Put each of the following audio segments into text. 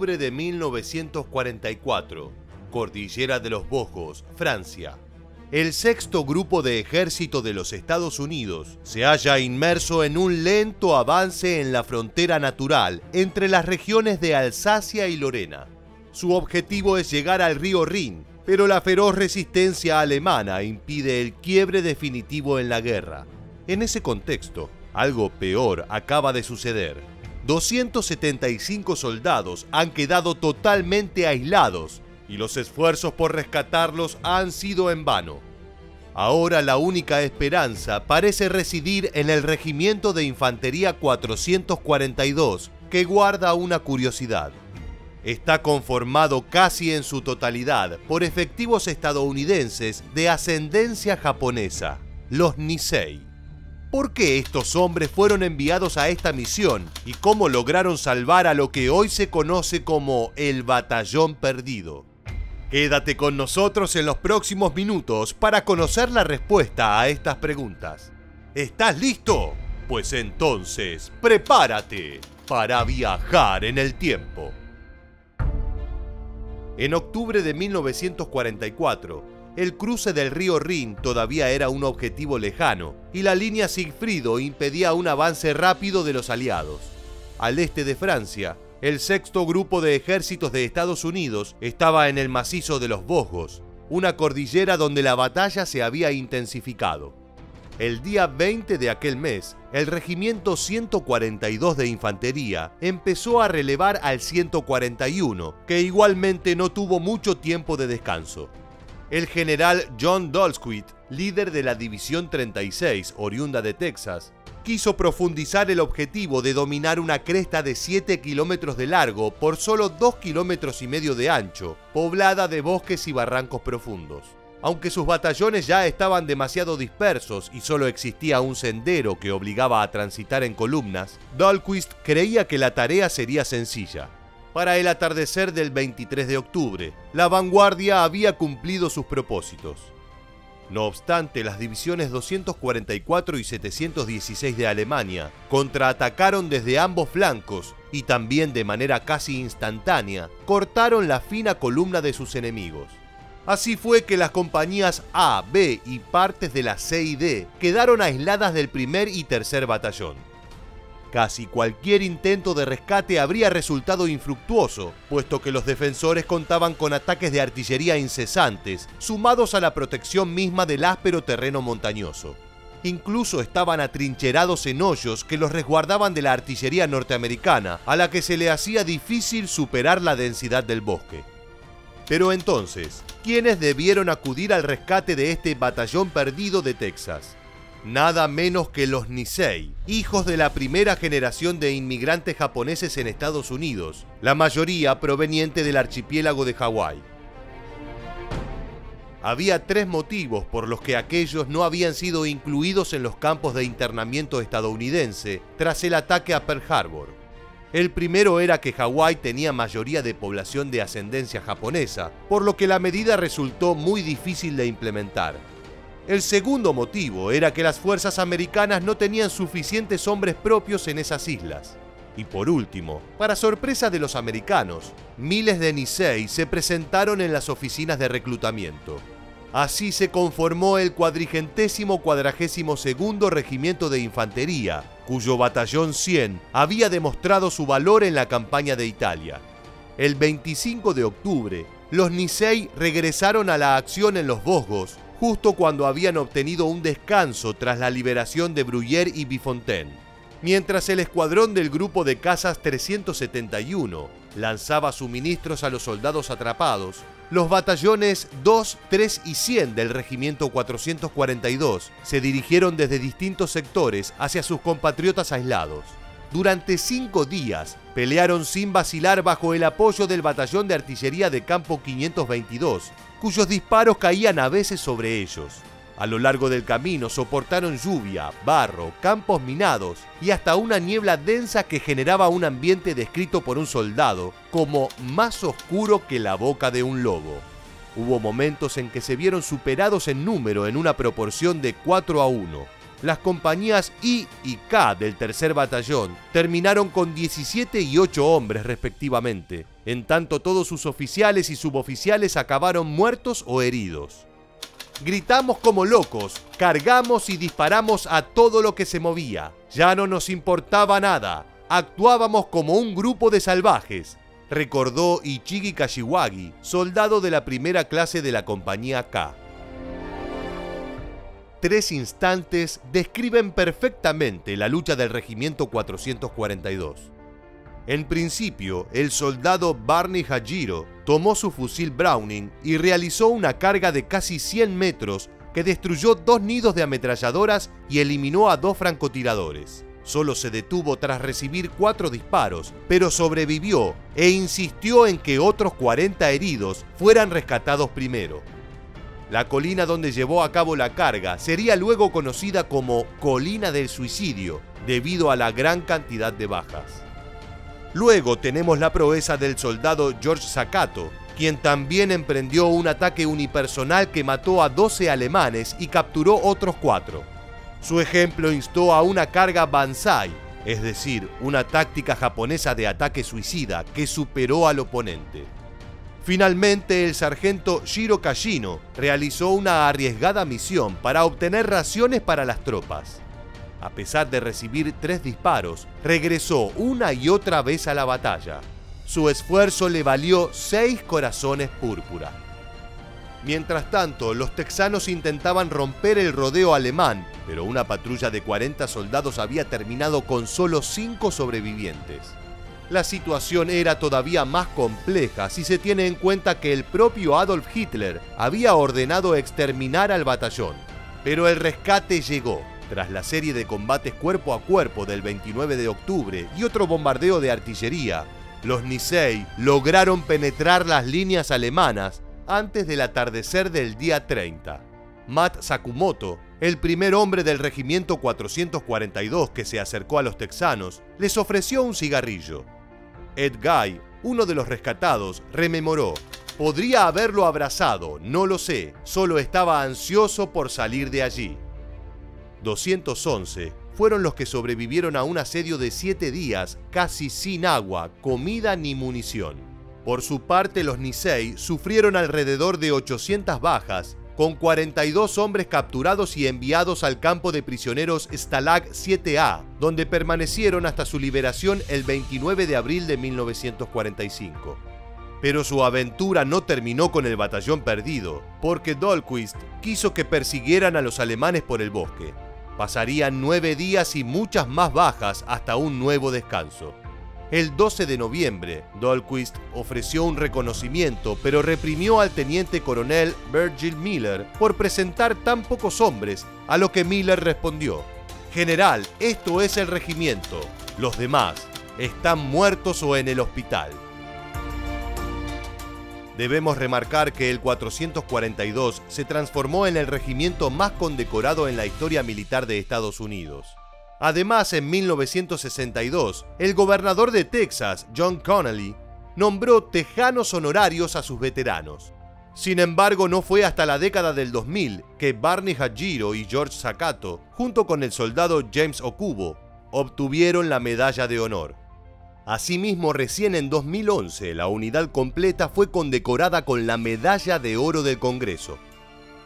octubre de 1944, Cordillera de los Vosgos, Francia. El sexto grupo de ejército de los Estados Unidos se halla inmerso en un lento avance en la frontera natural entre las regiones de Alsacia y Lorena. Su objetivo es llegar al río Rin, pero la feroz resistencia alemana impide el quiebre definitivo en la guerra. En ese contexto, algo peor acaba de suceder. 275 soldados han quedado totalmente aislados y los esfuerzos por rescatarlos han sido en vano. Ahora la única esperanza parece residir en el Regimiento de Infantería 442, que guarda una curiosidad. Está conformado casi en su totalidad por efectivos estadounidenses de ascendencia japonesa, los Nisei. ¿Por qué estos hombres fueron enviados a esta misión y cómo lograron salvar a lo que hoy se conoce como el Batallón Perdido? Quédate con nosotros en los próximos minutos para conocer la respuesta a estas preguntas. ¿Estás listo? Pues entonces, prepárate para viajar en el tiempo. En octubre de 1944, el cruce del río Rin todavía era un objetivo lejano y la línea Sigfrido impedía un avance rápido de los aliados. Al este de Francia, el sexto grupo de ejércitos de Estados Unidos estaba en el macizo de los Vosgos, una cordillera donde la batalla se había intensificado. El día 20 de aquel mes, el Regimiento 142 de Infantería empezó a relevar al 141, que igualmente no tuvo mucho tiempo de descanso. El general John Dulsquit, líder de la División 36, oriunda de Texas, quiso profundizar el objetivo de dominar una cresta de 7 kilómetros de largo por solo 2,5 kilómetros de ancho, poblada de bosques y barrancos profundos. Aunque sus batallones ya estaban demasiado dispersos y solo existía un sendero que obligaba a transitar en columnas, Dahlquist creía que la tarea sería sencilla. Para el atardecer del 23 de octubre, la vanguardia había cumplido sus propósitos. No obstante, las divisiones 244 y 716 de Alemania contraatacaron desde ambos flancos y también de manera casi instantánea cortaron la fina columna de sus enemigos. Así fue que las compañías A, B y partes de la C y D quedaron aisladas del primer y tercer batallón. Casi cualquier intento de rescate habría resultado infructuoso, puesto que los defensores contaban con ataques de artillería incesantes, sumados a la protección misma del áspero terreno montañoso. Incluso estaban atrincherados en hoyos que los resguardaban de la artillería norteamericana, a la que se le hacía difícil superar la densidad del bosque. Pero entonces, ¿quiénes debieron acudir al rescate de este batallón perdido de Texas? Nada menos que los Nisei, hijos de la primera generación de inmigrantes japoneses en Estados Unidos, la mayoría proveniente del archipiélago de Hawái. Había 3 motivos por los que aquellos no habían sido incluidos en los campos de internamiento estadounidense tras el ataque a Pearl Harbor. El primero era que Hawái tenía mayoría de población de ascendencia japonesa, por lo que la medida resultó muy difícil de implementar. El segundo motivo era que las fuerzas americanas no tenían suficientes hombres propios en esas islas. Y por último, para sorpresa de los americanos, miles de Nisei se presentaron en las oficinas de reclutamiento. Así se conformó el 442º Regimiento de Infantería, cuyo batallón 100 había demostrado su valor en la campaña de Italia. El 25 de octubre, los Nisei regresaron a la acción en los Vosgos, justo cuando habían obtenido un descanso tras la liberación de Bruyères y Bifontaine. Mientras el escuadrón del grupo de cazas 371 lanzaba suministros a los soldados atrapados, los batallones 2, 3 y 100 del Regimiento 442 se dirigieron desde distintos sectores hacia sus compatriotas aislados. Durante 5 días pelearon sin vacilar bajo el apoyo del batallón de artillería de campo 522, cuyos disparos caían a veces sobre ellos. A lo largo del camino soportaron lluvia, barro, campos minados y hasta una niebla densa que generaba un ambiente descrito por un soldado como más oscuro que la boca de un lobo. Hubo momentos en que se vieron superados en número en una proporción de 4-1. las compañías I y K del tercer batallón terminaron con 17 y 8 hombres respectivamente, en tanto todos sus oficiales y suboficiales acabaron muertos o heridos. Gritamos como locos, cargamos y disparamos a todo lo que se movía. Ya no nos importaba nada, actuábamos como un grupo de salvajes, recordó Ichigi Kashiwagi, soldado de la primera clase de la compañía K. 3 instantes describen perfectamente la lucha del Regimiento 442. En principio, el soldado Barney Hajiro tomó su fusil Browning y realizó una carga de casi 100 metros que destruyó 2 nidos de ametralladoras y eliminó a 2 francotiradores. Solo se detuvo tras recibir 4 disparos, pero sobrevivió e insistió en que otros 40 heridos fueran rescatados primero. La colina donde llevó a cabo la carga sería luego conocida como Colina del Suicidio, debido a la gran cantidad de bajas. Luego tenemos la proeza del soldado George Sakato, quien también emprendió un ataque unipersonal que mató a 12 alemanes y capturó otros 4. Su ejemplo instó a una carga Banzai, es decir, una táctica japonesa de ataque suicida que superó al oponente. Finalmente, el sargento Shiro Kashino realizó una arriesgada misión para obtener raciones para las tropas. A pesar de recibir 3 disparos, regresó una y otra vez a la batalla. Su esfuerzo le valió 6 corazones púrpura. Mientras tanto, los texanos intentaban romper el rodeo alemán, pero una patrulla de 40 soldados había terminado con solo 5 sobrevivientes. La situación era todavía más compleja si se tiene en cuenta que el propio Adolf Hitler había ordenado exterminar al batallón. Pero el rescate llegó. Tras la serie de combates cuerpo a cuerpo del 29 de octubre y otro bombardeo de artillería, los Nisei lograron penetrar las líneas alemanas antes del atardecer del día 30. Matt Sakumoto, el primer hombre del regimiento 442 que se acercó a los texanos, les ofreció un cigarrillo. Ed Guy, uno de los rescatados, rememoró: «Podría haberlo abrazado, no lo sé, solo estaba ansioso por salir de allí». 211 fueron los que sobrevivieron a un asedio de 7 días, casi sin agua, comida ni munición. Por su parte, los Nisei sufrieron alrededor de 800 bajas, con 42 hombres capturados y enviados al campo de prisioneros Stalag 7A, donde permanecieron hasta su liberación el 29 de abril de 1945. Pero su aventura no terminó con el batallón perdido, porque Dahlquist quiso que persiguieran a los alemanes por el bosque. Pasarían 9 días y muchas más bajas hasta un nuevo descanso. El 12 de noviembre, Dahlquist ofreció un reconocimiento, pero reprimió al teniente coronel Virgil Miller por presentar tan pocos hombres, a lo que Miller respondió: «General, esto es el regimiento. Los demás están muertos o en el hospital». Debemos remarcar que el 442 se transformó en el regimiento más condecorado en la historia militar de Estados Unidos. Además, en 1962, el gobernador de Texas, John Connally, nombró tejanos honorarios a sus veteranos. Sin embargo, no fue hasta la década del 2000 que Barney Hajiro y George Sakato, junto con el soldado James Okubo, obtuvieron la medalla de honor. Asimismo, recién en 2011, la unidad completa fue condecorada con la Medalla de Oro del Congreso.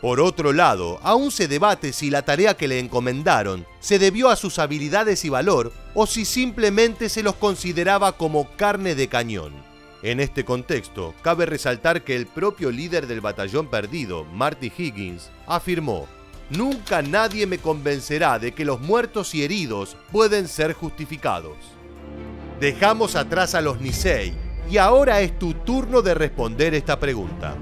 Por otro lado, aún se debate si la tarea que le encomendaron se debió a sus habilidades y valor o si simplemente se los consideraba como carne de cañón. En este contexto, cabe resaltar que el propio líder del batallón perdido, Marty Higgins, afirmó: «Nunca nadie me convencerá de que los muertos y heridos pueden ser justificados». Dejamos atrás a los Nisei y ahora es tu turno de responder esta pregunta.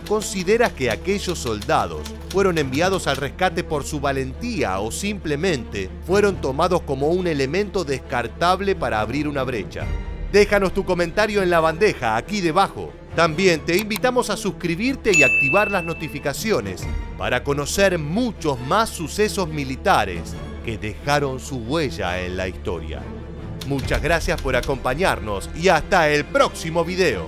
¿Consideras que aquellos soldados fueron enviados al rescate por su valentía o simplemente fueron tomados como un elemento descartable para abrir una brecha? Déjanos tu comentario en la bandeja aquí debajo. También te invitamos a suscribirte y activar las notificaciones para conocer muchos más sucesos militares que dejaron su huella en la historia. Muchas gracias por acompañarnos y hasta el próximo video.